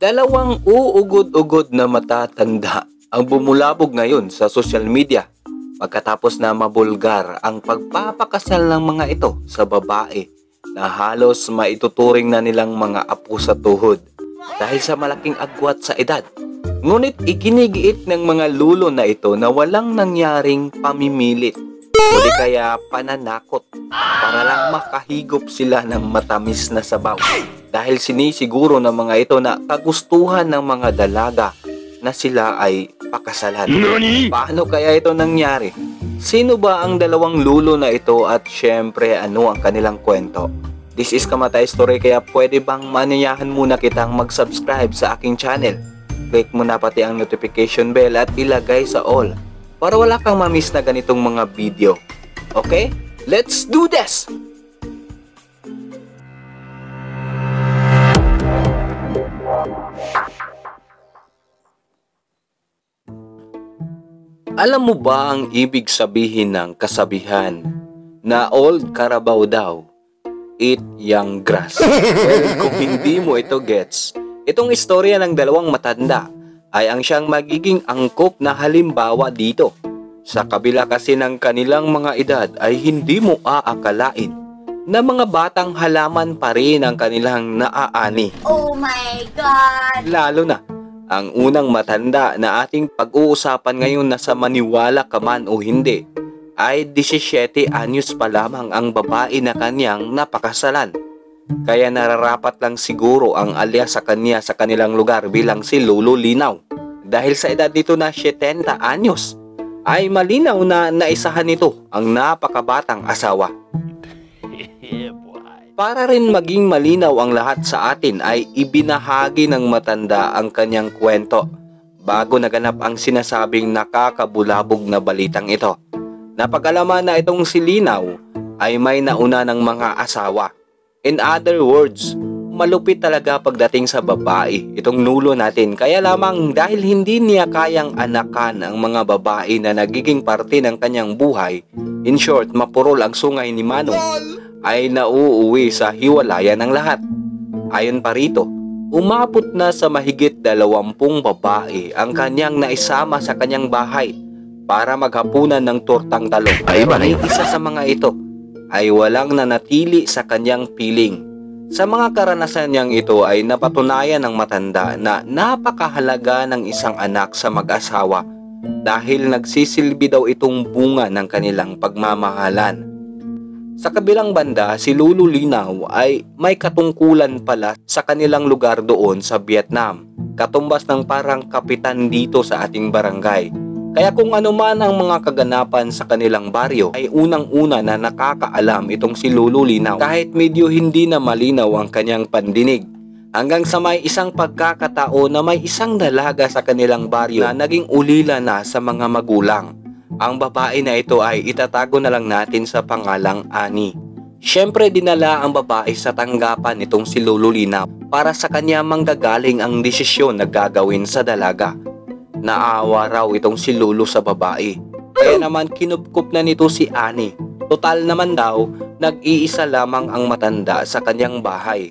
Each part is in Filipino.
Dalawang uugod-ugod na matatanda ang bumulabog ngayon sa social media pagkatapos na mabulgar ang pagpapakasal ng mga ito sa babae na halos maituturing na nilang mga apo sa tuhod dahil sa malaking agwat sa edad. Ngunit ikinigiit ng mga lulo na ito na walang nangyaring pamimilit o di kaya pananakot para lang makahigop sila ng matamis na sabaw. Dahil sinisiguro ng mga ito na kagustuhan ng mga dalaga na sila ay pakasalan. Paano kaya ito nangyari? Sino ba ang dalawang lulo na ito at syempre ano ang kanilang kwento? This is Kamatay Story, kaya pwede bang maanyayahan muna kitang mag-subscribe sa aking channel? Click mo na pati ang notification bell at ilagay sa all para wala kang mamiss na ganitong mga video. Okay? Let's do this! Alam mo ba ang ibig sabihin ng kasabihan na old Carabao daw, eat young grass? Well, kung hindi mo ito gets, itong istorya ng dalawang matanda ay ang siyang magiging angkop na halimbawa dito. Sa kabila kasi ng kanilang mga edad ay hindi mo aakalain na mga batang halaman pa rin ang kanilang naaani. Oh my God! Lalo na ang unang matanda na ating pag-uusapan ngayon na sa maniwala ka man o hindi ay 17 anyos pa lamang ang babae na kanyang napakasalan. Kaya nararapat lang siguro ang alias sa kanya sa kanilang lugar bilang si Lolo Linaw. Dahil sa edad nito na 70 anyos ay malinaw na naisahan nito ang napakabatang asawa. Para rin maging malinaw ang lahat sa atin ay ibinahagi ng matanda ang kanyang kwento bago naganap ang sinasabing nakakabulabog na balitang ito. Napag-alaman na itong si Linaw ay may nauna ng mga asawa. In other words, malupit talaga pagdating sa babae itong nulo natin. Kaya lamang dahil hindi niya kayang anakan ang mga babae na nagiging parte ng kanyang buhay, in short, mapurol ang sungay ni Manong, ay nauuwi sa hiwalayan ng lahat. Ayon pa rito, umabot na sa mahigit 20 babae ang kanyang naisama sa kanyang bahay para maghapunan ng tortang talong. Ngunit isa sa mga ito ay walang nanatili sa kanyang piling. Sa mga karanasan niyang ito ay napatunayan ng matanda na napakahalaga ng isang anak sa mag-asawa dahil nagsisilbi daw itong bunga ng kanilang pagmamahalan. Sa kabilang banda, si Lolo Linaw ay may katungkulan pala sa kanilang lugar doon sa Vietnam, katumbas ng parang kapitan dito sa ating barangay. Kaya kung ano man ang mga kaganapan sa kanilang baryo ay unang-una na nakakaalam itong si Lolo Linaw kahit medyo hindi na malinaw ang kanyang pandinig. Hanggang sa may isang pagkakataon na may isang dalaga sa kanilang baryo na naging ulila na sa mga magulang. Ang babae na ito ay itatago na lang natin sa pangalang Ani. Siyempre dinala ang babae sa tanggapan nitong si Lolo Linaw para sa kanya manggagaling ang desisyon na gagawin sa dalaga. Naawa raw itong si Lolo sa babae. Kaya naman kinupkup na nito si Ani. Total naman daw, nag-iisa lamang ang matanda sa kanyang bahay.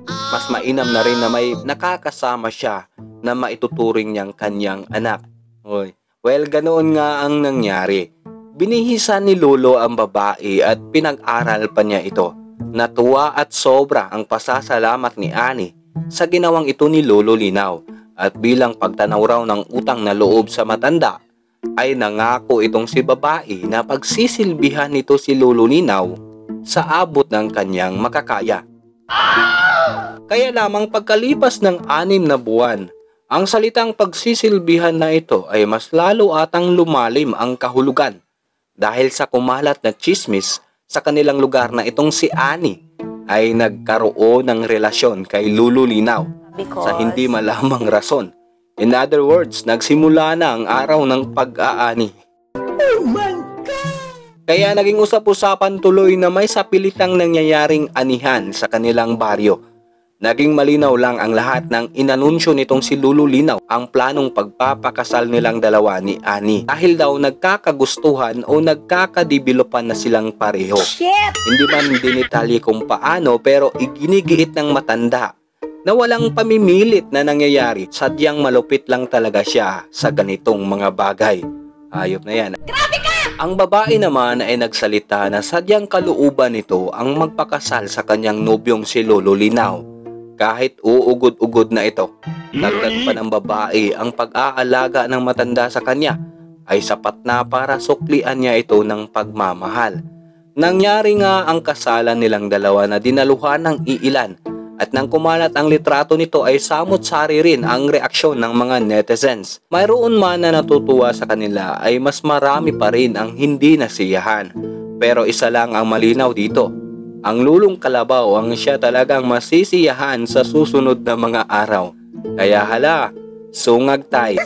Mas mainam na rin na may nakakasama siya na maituturing niyang kanyang anak. Oy. Well, ganoon nga ang nangyari. Binihisan ni Lolo ang babae at pinag-aral pa niya ito. Natuwa at sobra ang pasasalamat ni Ani sa ginawang ito ni Lolo Linaw. At bilang pagtanaw raw ng utang na loob sa matanda, ay nangako itong si babae na pagsisilbihan nito si Lolo Linaw sa abot ng kanyang makakaya. Kaya lamang pagkalipas ng 6 na buwan, ang salitang pagsisilbihan na ito ay mas lalo atang lumalim ang kahulugan dahil sa kumalat na tsismis sa kanilang lugar na itong si Ani ay nagkaroon ng relasyon kay Lolo Linaw sa hindi malamang rason. In other words, nagsimula na ang araw ng pag-aani. Oh my God! Kaya naging usap-usapan tuloy na may sapilitang nangyayaring anihan sa kanilang baryo. Naging malinaw lang ang lahat ng inanunsyo nitong si Lolo Linaw ang planong pagpapakasal nilang dalawa ni Ani dahil daw nagkakagustuhan o nagkakadevelopan na silang pareho. Hindi man dinitalye kung paano pero iginigiit ng matanda na walang pamimilit na nangyayari. Sadyang malupit lang talaga siya sa ganitong mga bagay. Hayop na yan. Grabe ka! Ang babae naman ay nagsalita na sadyang kalooban nito ang magpakasal sa kanyang nobyong si Lolo Linaw. Kahit uugod-ugod na ito. Dagdag pa ng babae ang pag-aalaga ng matanda sa kanya ay sapat na para suklian niya ito ng pagmamahal. Nangyari nga ang kasalan nilang dalawa na dinaluhan ng iilan at nang kumalat ang litrato nito ay samot-sari rin ang reaksyon ng mga netizens. Mayroon man na natutuwa sa kanila ay mas marami pa rin ang hindi nasiyahan. Pero isa lang ang malinaw dito. Ang Lulong Kalabaw ang siya talagang masisiyahan sa susunod na mga araw. Kaya hala, sungag tayo.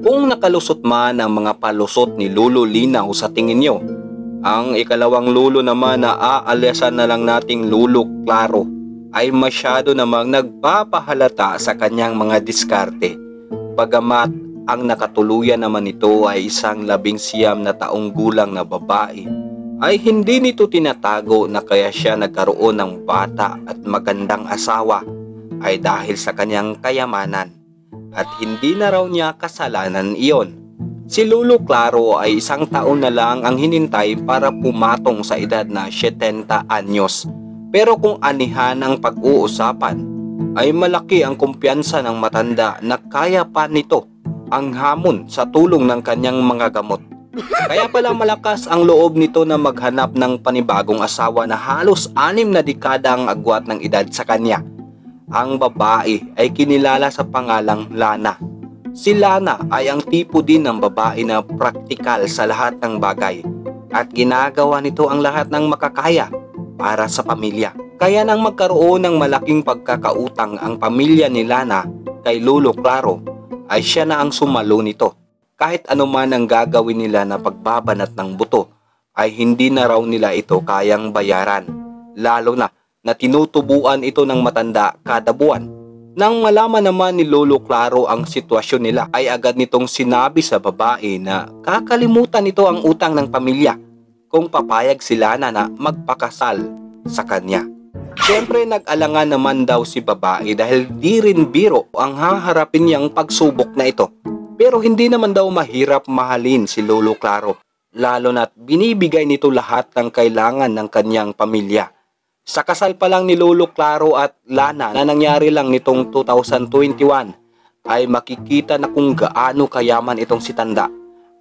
Kung nakalusot man ang mga palusot ni Lolo Linaw sa tingin nyo, ang ikalawang lulo naman na aaliasan na lang nating Lolo Claro ay masyado namang nagpapahalata sa kanyang mga diskarte. Bagamat ang nakatuluyan naman nito ay isang 19 na taong gulang na babae, ay hindi nito tinatago na kaya siya nagkaroon ng bata at magandang asawa ay dahil sa kanyang kayamanan at hindi na raw niya kasalanan iyon. Si Lolo Claro ay 1 taon na lang ang hinintay para pumatong sa edad na 70 anyos. Pero kung anihan ang pag-uusapan, ay malaki ang kumpiyansa ng matanda na kaya pa nito ang hamon sa tulong ng kanyang mga gamot. Kaya pala malakas ang loob nito na maghanap ng panibagong asawa na halos 6 na dekada ang agwat ng edad sa kanya. Ang babae ay kinilala sa pangalang Lana. Si Lana ay ang tipo din ng babae na praktikal sa lahat ng bagay at ginagawa nito ang lahat ng makakaya para sa pamilya. Kaya nang magkaroon ng malaking pagkakautang ang pamilya ni Lana kay Lolo Claro, ay siya na ang sumalo nito. Kahit anuman ang gagawin nila na pagbabanat ng buto, ay hindi na raw nila ito kayang bayaran. Lalo na tinutubuan ito ng matanda kada buwan. Nang malaman naman ni Lolo Claro ang sitwasyon nila, ay agad nitong sinabi sa babae na kakalimutan nito ang utang ng pamilya kung papayag si Lana na magpakasal sa kanya. Siyempre nag-alangan naman daw si babae dahil di rin biro ang haharapin niyang pagsubok na ito. Pero hindi naman daw mahirap mahalin si Lolo Claro, lalo na't binibigay nito lahat ng kailangan ng kanyang pamilya. Sa kasal pa lang ni Lolo Claro at Lana na nangyari lang nitong 2021 ay makikita na kung gaano kayaman itong si Tanda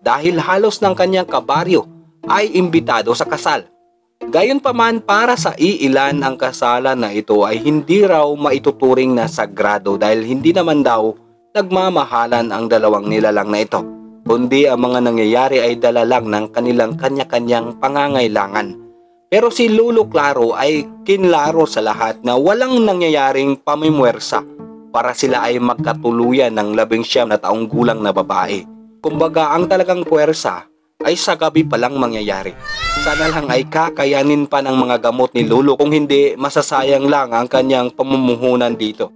dahil halos ng kanyang kabaryo ay imbitado sa kasal. Gayunpaman para sa iilan ang kasalan na ito ay hindi raw maituturing na sagrado dahil hindi naman daw nagmamahalan ang dalawang nilalang na ito, kundi ang mga nangyayari ay dala lang ng kanilang kanya-kanyang pangangailangan. Pero si Lolo Claro ay kinlaro sa lahat na walang nangyayaring pamimwersa para sila ay magkatuluyan ng 19 na taong gulang na babae. Kumbaga ang talagang puwersa ay sa gabi pa lang mangyayari. Sana lang ay kakayanin pa ng mga gamot ni Lolo, kung hindi masasayang lang ang kanyang pamumuhunan dito.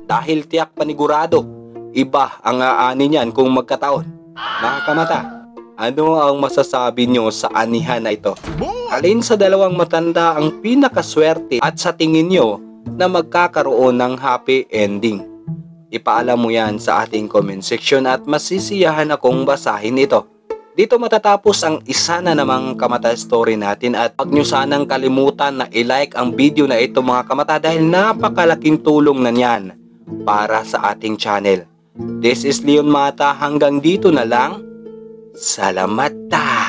Dahil tiyak panigurado, iba ang aani niyan kung magkataon. Nakakamata. Ano ang masasabi nyo sa anihan na ito? Alin sa dalawang matanda ang pinakaswerte at sa tingin nyo na magkakaroon ng happy ending? Ipaalam mo yan sa ating comment section at masisiyahan akong basahin ito. Dito matatapos ang isa na namang kamata story natin at huwag nyo sanang kalimutan na i-like ang video na ito mga kamata dahil napakalaking tulong na niyan para sa ating channel. This is Leon Mata, hanggang dito na lang. Salamat ta!